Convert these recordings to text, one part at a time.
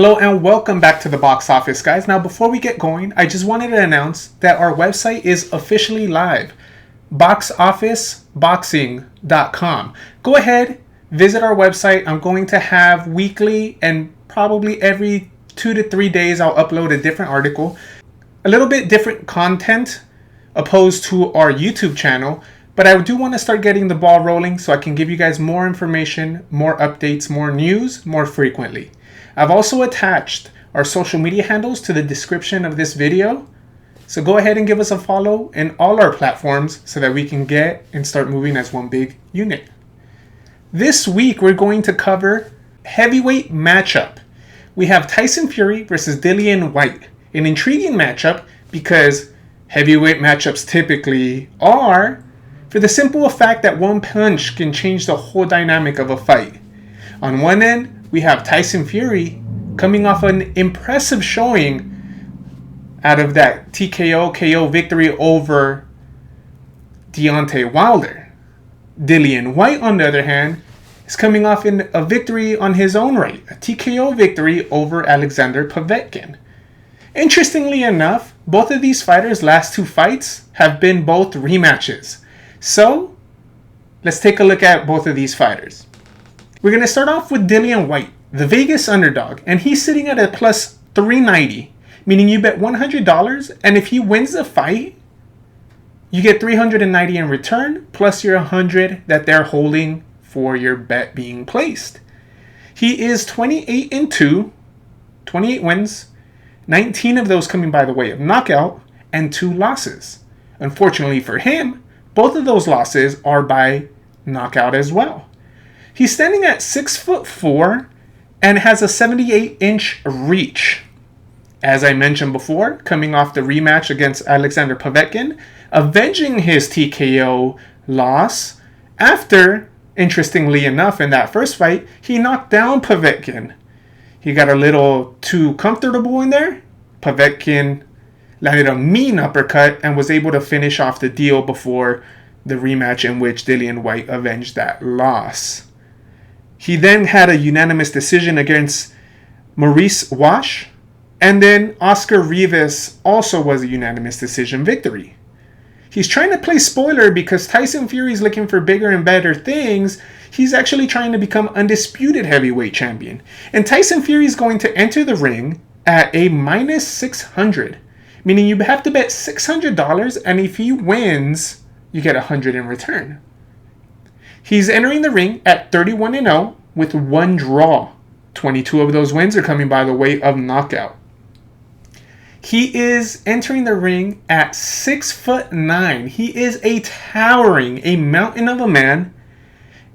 Hello and welcome back to the box office, guys. Now, before we get going, I just wanted to announce that our website is officially live. Boxofficeboxing.com. Go ahead, visit our website. I'm going to have weekly and probably every 2 to 3 days I'll upload a different article. A little bit different content opposed to our YouTube channel, but I do want to start getting the ball rolling so I can give you guys more information, more updates, more news, more frequently. I've also attached our social media handles to the description of this video. So go ahead and give us a follow in all our platforms so that we can get and start moving as one big unit. This week, we're going to cover heavyweight matchup. We have Tyson Fury versus Dillian Whyte. An intriguing matchup because heavyweight matchups typically are, for the simple fact that one punch can change the whole dynamic of a fight. On one end, we have Tyson Fury coming off an impressive showing out of that TKO/KO victory over Deontay Wilder. Dillian Whyte, on the other hand, is coming off in a victory on his own right, a TKO victory over Alexander Povetkin. Interestingly enough, both of these fighters' last two fights have been both rematches. So, let's take a look at both of these fighters. We're going to start off with Dillian Whyte, the Vegas underdog, and he's sitting at a plus 390, meaning you bet $100, and if he wins the fight, you get $390 in return, plus your $100 that they're holding for your bet being placed. He is 28-2, 28 wins, 19 of those coming by the way of knockout, and 2 losses. Unfortunately for him, both of those losses are by knockout as well. He's standing at 6'4" and has a 78-inch reach. As I mentioned before, coming off the rematch against Alexander Povetkin, avenging his TKO loss after, interestingly enough, in that first fight, he knocked down Povetkin. He got a little too comfortable in there. Povetkin landed a mean uppercut and was able to finish off the deal before the rematch in which Dillian Whyte avenged that loss. He then had a unanimous decision against Maurice Wash, and then Oscar Rivas also was a unanimous decision victory. He's trying to play spoiler because Tyson Fury is looking for bigger and better things. He's actually trying to become undisputed heavyweight champion. And Tyson Fury is going to enter the ring at a minus 600, meaning you have to bet $600, and if he wins, you get $100 in return. He's entering the ring at 31-0 with 1 draw. 22 of those wins are coming by the way of knockout. He is entering the ring at 6'9". He is a towering, a mountain of a man,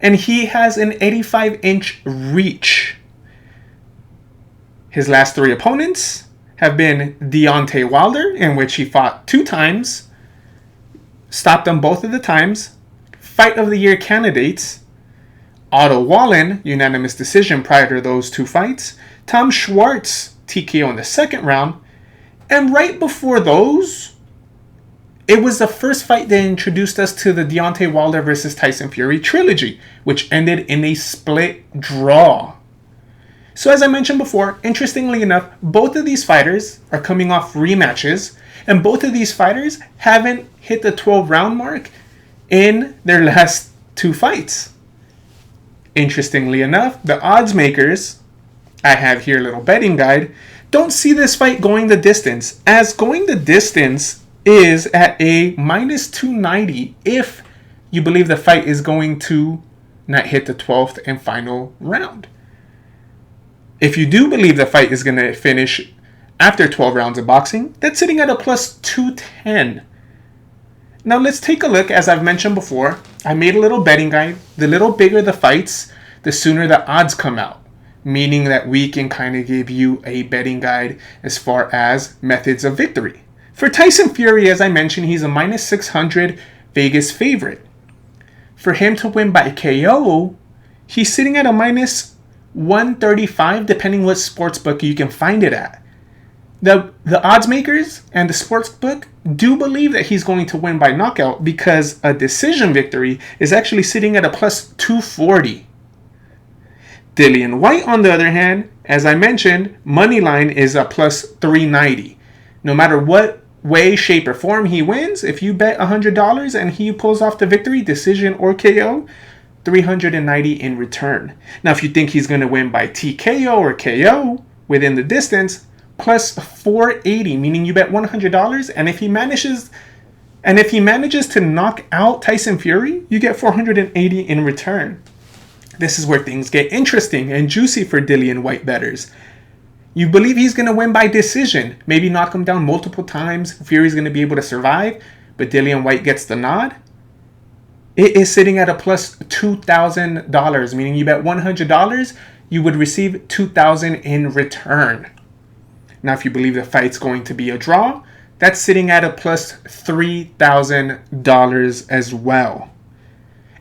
and he has an 85-inch reach. His last 3 opponents have been Deontay Wilder, in which he fought 2 times, stopped them both of the times. Fight of the Year candidates: Otto Wallin, unanimous decision prior to those 2 fights. Tom Schwartz, TKO in the second round. And right before those, it was the first fight that introduced us to the Deontay Wilder versus Tyson Fury trilogy, which ended in a split draw. So as I mentioned before, interestingly enough, both of these fighters are coming off rematches, and both of these fighters haven't hit the 12-round mark in their last 2 fights. Interestingly enough, the odds makers, I have here a little betting guide, don't see this fight going the distance, as going the distance is at a minus 290 if you believe the fight is going to not hit the 12th and final round. If you do believe the fight is going to finish after 12 rounds of boxing, that's sitting at a plus 210. Now let's take a look. As I've mentioned before, I made a little betting guide. The little bigger the fights, the sooner the odds come out, meaning that we can kind of give you a betting guide as far as methods of victory. For Tyson Fury, as I mentioned, he's a minus 600 Vegas favorite. For him to win by KO, he's sitting at a minus 135, depending what sportsbook you can find it at. The odds makers and the sportsbook do believe that he's going to win by knockout because a decision victory is actually sitting at a plus 240. Dillian Whyte, on the other hand, as I mentioned, money line is a plus 390. No matter what way, shape, or form he wins, if you bet $100 and he pulls off the victory, decision, or KO, 390 in return. Now, if you think he's going to win by TKO or KO within the distance, plus 480, meaning you bet $100, and if he manages to knock out Tyson Fury, you get 480 in return. This is where things get interesting and juicy for Dillian Whyte bettors. You believe he's going to win by decision, maybe knock him down multiple times, Fury's going to be able to survive, but Dillian Whyte gets the nod. It is sitting at a plus $2,000, meaning you bet $100, you would receive $2,000 in return. Now, if you believe the fight's going to be a draw, that's sitting at a plus $3,000 as well.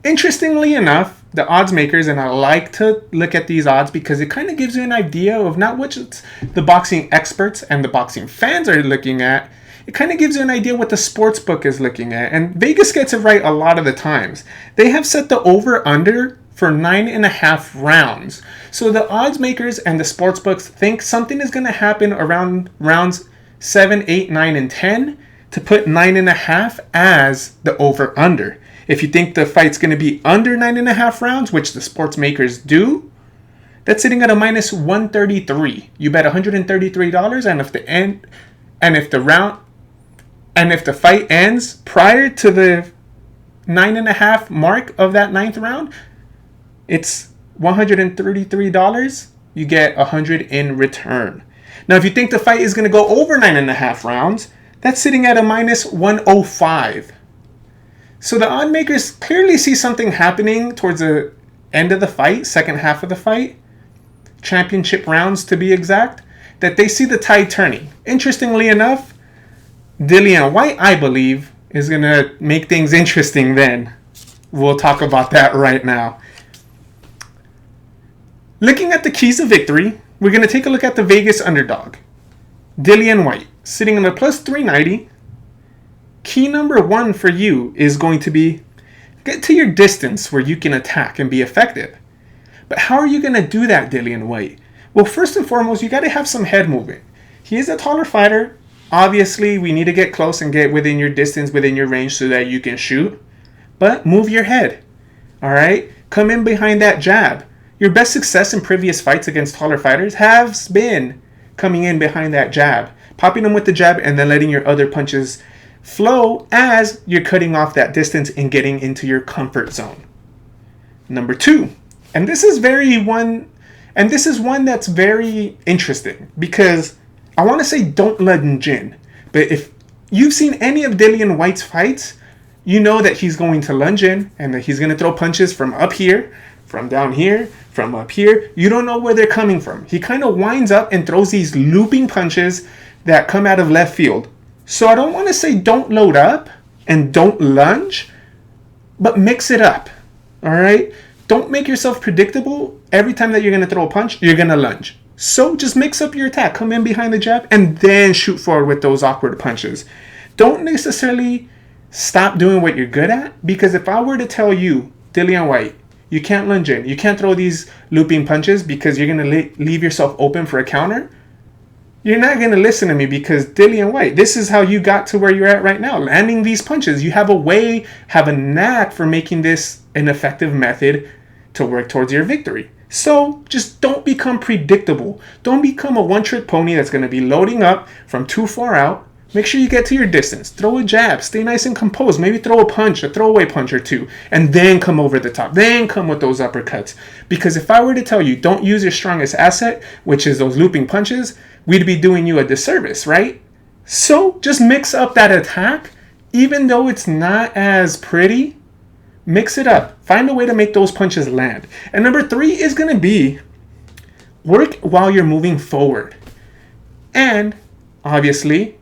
Interestingly enough, the odds makers, and I like to look at these odds because it kind of gives you an idea of not what the boxing experts and the boxing fans are looking at. It kind of gives you an idea what the sports book is looking at. And Vegas gets it right a lot of the times. They have set the over-under for 9.5 rounds. So the odds makers and the sports books think something is going to happen around rounds 7, 8, 9, and 10 to put 9.5 as the over-under. If you think the fight's going to be under 9.5 rounds, which the sports makers do, that's sitting at a minus 133. You bet $133, and if the fight ends prior to the 9.5 mark of that 9th round, it's $133. You get $100 in return. Now, if you think the fight is going to go over 9.5 rounds, that's sitting at a minus 105. So the odd makers clearly see something happening towards the end of the fight, second half of the fight, championship rounds to be exact, that they see the tide turning. Interestingly enough, Dillian Whyte, I believe, is going to make things interesting then. We'll talk about that right now. Looking at the keys of victory, we're going to take a look at the Vegas underdog. Dillian Whyte, sitting in a plus 390. Key number 1 for you is going to be get to your distance where you can attack and be effective. But how are you going to do that, Dillian Whyte? Well, first and foremost, you got to have some head movement. He is a taller fighter. Obviously, we need to get close and get within your distance, within your range so that you can shoot. But move your head. All right? Come in behind that jab. Your best success in previous fights against taller fighters has been coming in behind that jab, popping them with the jab, and then letting your other punches flow as you're cutting off that distance and getting into your comfort zone. Number 2, and this is one that's very interesting because I want to say don't lunge in, but if you've seen any of Dillian Whyte's fights, you know that he's going to lunge in and that he's going to throw punches from up here, from down here, from up here. You don't know where they're coming from. He kind of winds up and throws these looping punches that come out of left field. So I don't want to say don't load up and don't lunge, but mix it up, all right? Don't make yourself predictable. Every time that you're going to throw a punch, you're going to lunge. So just mix up your attack. Come in behind the jab and then shoot forward with those awkward punches. Don't necessarily stop doing what you're good at, because if I were to tell you, Dillian Whyte, you can't lunge in, you can't throw these looping punches because you're going to leave yourself open for a counter, you're not going to listen to me, because Dillian Whyte, this is how you got to where you're at right now, landing these punches. You have a knack for making this an effective method to work towards your victory. So just don't become predictable. Don't become a one-trick pony that's going to be loading up from too far out. Make sure you get to your distance. Throw a jab. Stay nice and composed. Maybe throw a punch, a throwaway punch or two, and then come over the top. Then come with those uppercuts. Because if I were to tell you don't use your strongest asset, which is those looping punches, we'd be doing you a disservice, right? So just mix up that attack. Even though it's not as pretty, mix it up. Find a way to make those punches land. And number 3 is going to be work while you're moving forward. And obviously,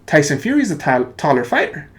Tyson Fury is a taller fighter.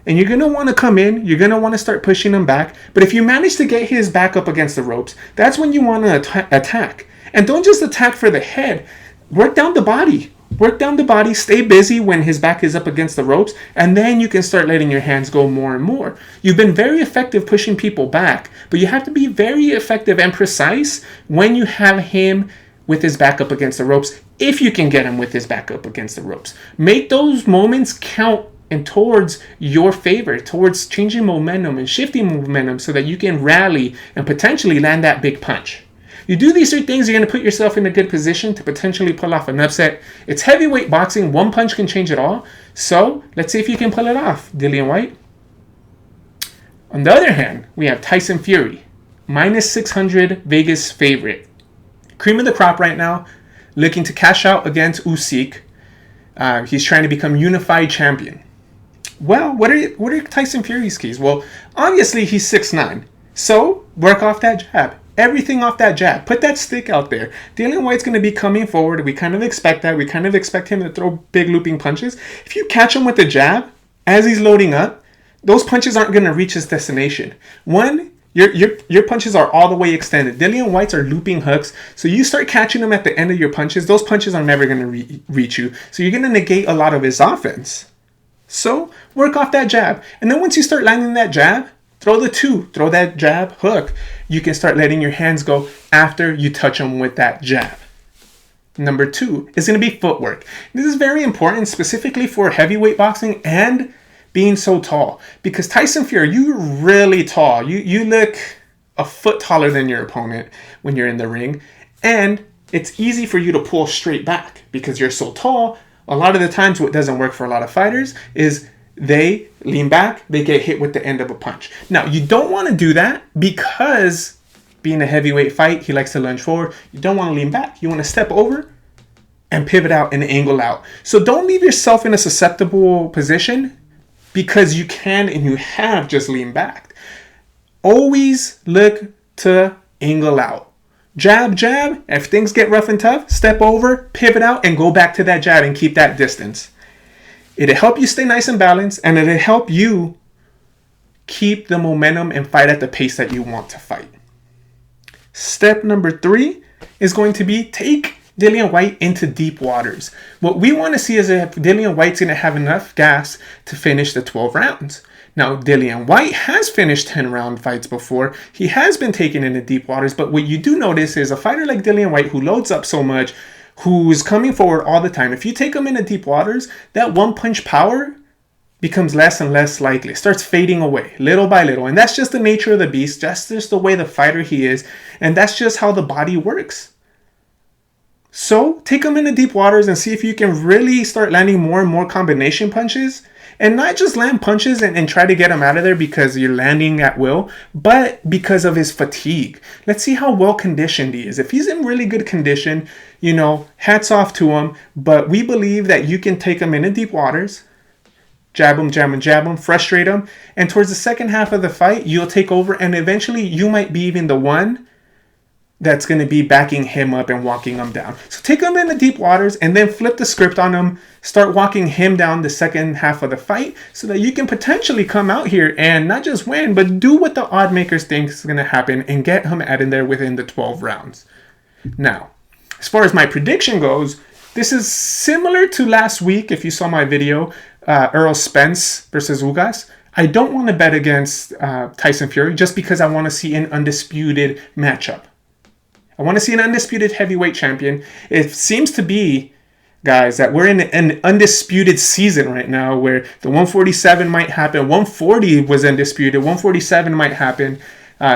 And you're going to want to come in. You're going to want to start pushing him back. But if you manage to get his back up against the ropes, that's when you want to attack. And don't just attack for the head. Work down the body. Work down the body, stay busy when his back is up against the ropes, and then you can start letting your hands go more and more. You've been very effective pushing people back, but you have to be very effective and precise when you have him with his back up against the ropes, if you can get him with his back up against the ropes. Make those moments count and towards your favor, towards changing momentum and shifting momentum so that you can rally and potentially land that big punch. You do these 3 things, you're going to put yourself in a good position to potentially pull off an upset. It's heavyweight boxing. One punch can change it all. So let's see if you can pull it off, Dillian Whyte. On the other hand, we have Tyson Fury, minus 600 Vegas favorite. Cream of the crop right now, looking to cash out against Usyk. He's trying to become unified champion. Well, what are Tyson Fury's keys? Well, obviously he's 6'9". So work off that jab. Everything off that jab. Put that stick out there. Dillian Whyte's going to be coming forward. We kind of expect that. We kind of expect him to throw big looping punches. If you catch him with the jab as he's loading up, those punches aren't going to reach his destination. One, your punches are all the way extended. Dillian Whyte's are looping hooks. So you start catching them at the end of your punches. Those punches are never going to reach you. So you're going to negate a lot of his offense. So work off that jab. And then once you start landing that jab, throw the 2. Throw that jab hook. You can start letting your hands go after you touch them with that jab. Number 2 is going to be footwork. This is very important, specifically for heavyweight boxing and being so tall. Because Tyson Fury, you're really tall. You look a foot taller than your opponent when you're in the ring. And it's easy for you to pull straight back because you're so tall. A lot of the times what doesn't work for a lot of fighters is they lean back, they get hit with the end of a punch. Now, you don't want to do that because being a heavyweight fight, he likes to lunge forward. You don't want to lean back. You want to step over and pivot out and angle out. So don't leave yourself in a susceptible position because you can and you have just leaned back. Always look to angle out. Jab, jab. If things get rough and tough, step over, pivot out, and go back to that jab and keep that distance. It'll help you stay nice and balanced, and it'll help you keep the momentum and fight at the pace that you want to fight. Step number 3 is going to be take Dillian Whyte into deep waters. What we want to see is if Dillian Whyte's going to have enough gas to finish the 12 rounds. Now, Dillian Whyte has finished 10-round fights before. He has been taken into deep waters, but what you do notice is a fighter like Dillian Whyte who loads up so much, who's coming forward all the time, if you take him into deep waters, that one-punch power becomes less and less likely. It starts fading away little by little. And that's just the nature of the beast. That's just the way the fighter he is. And that's just how the body works. So take him into deep waters and see if you can really start landing more and more combination punches. And not just land punches and try to get him out of there because you're landing at will, but because of his fatigue. Let's see how well conditioned he is. If he's in really good condition, hats off to him. But we believe that you can take him into deep waters, jab him, frustrate him. And towards the second half of the fight, you'll take over. And eventually you might be even the one that's going to be backing him up and walking him down. So take him into deep waters and then flip the script on him. Start walking him down the second half of the fight so that you can potentially come out here and not just win, but do what the odd makers think is going to happen and get him out in there within the 12 rounds. Now, as far as my prediction goes, this is similar to last week. If you saw my video, Errol Spence versus Ugas. I don't want to bet against Tyson Fury just because I want to see an undisputed matchup. I want to see an undisputed heavyweight champion. It seems to be, guys, that we're in an undisputed season right now where the 147 might happen. 140 was undisputed. 147 might happen.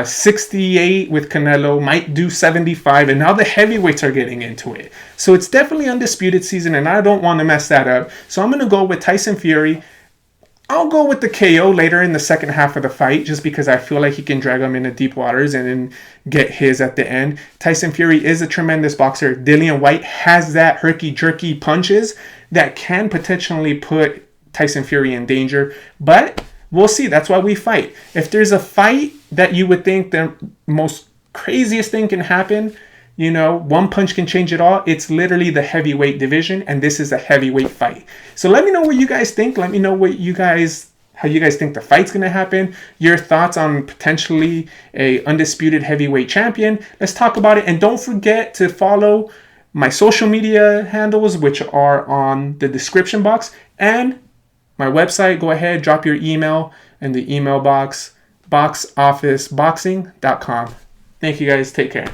68 with Canelo might do 75. And now the heavyweights are getting into it. So it's definitely undisputed season, and I don't want to mess that up. So I'm going to go with Tyson Fury. I'll go with the KO later in the second half of the fight just because I feel like he can drag him into deep waters and then get his at the end. Tyson Fury is a tremendous boxer. Dillian Whyte has that herky-jerky punches that can potentially put Tyson Fury in danger. But we'll see. That's why we fight. If there's a fight that you would think the most craziest thing can happen, one punch can change it all. It's literally the heavyweight division, and this is a heavyweight fight. So let me know what you guys think. Let me know how you guys think the fight's going to happen. Your thoughts on potentially a undisputed heavyweight champion. Let's talk about it. And don't forget to follow my social media handles, which are on the description box, and my website. Go ahead, drop your email in the email box, boxofficeboxing.com. Thank you guys. Take care.